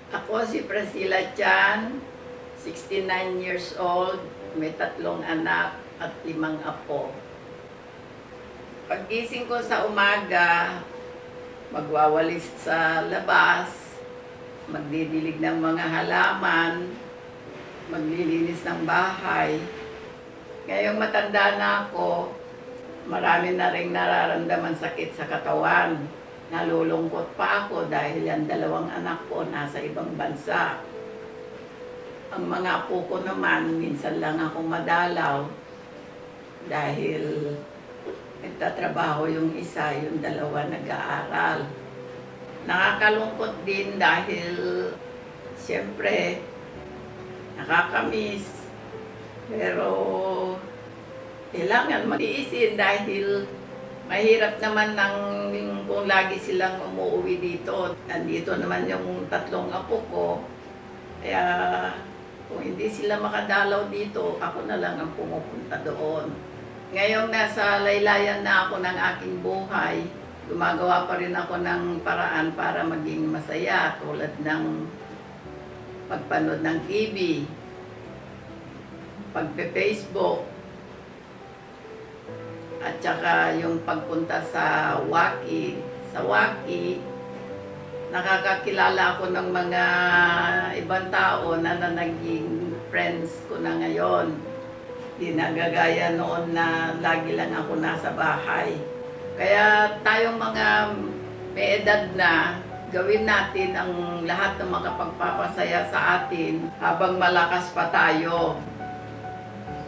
Ako si Priscilla Chan, 69 years old, may 3 anak at 5 apo. Paggising ko sa umaga, magwawalis sa labas, magdidilig ng mga halaman, maglilinis ng bahay. Ngayong matanda na ako, marami na rin nararamdaman sakit sa katawan. Nalulungkot pa ako dahil yung 2 anak ko nasa ibang bansa. Ang mga apo ko naman, minsan lang ako madalaw dahil nagtatrabaho yung isa, yung 2 nag-aaral. Nakakalungkot din dahil siyempre nakakamiss, pero kailangan mag-iisin dahil mahirap naman kung lagi silang umuwi dito. Nandito naman yung 3 apo ko. Kaya kung hindi sila makadalaw dito, ako na lang ang pumupunta doon. Ngayong nasa laylayan na ako ng aking buhay, gumagawa pa rin ako ng paraan para maging masaya, tulad ng pagpanood ng TV, pagpe-Facebook, at saka yung pagpunta sa Waki. Sa Waki, nakakakilala ako ng mga ibang tao na naging friends ko na ngayon. Di nagagaya noon na lagi lang ako nasa bahay. Kaya tayong mga may edad na, gawin natin ang lahat ng makapagpapasaya sa atin habang malakas pa tayo.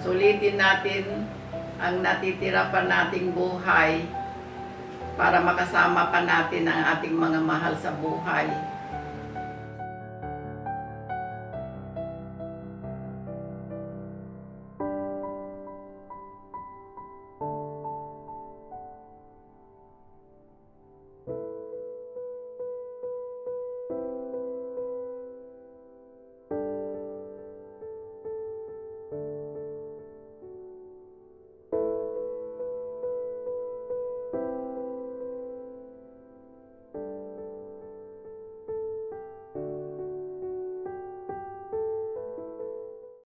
Sulitin natin ang natitira pa nating buhay para makasama pa natin ang ating mga mahal sa buhay.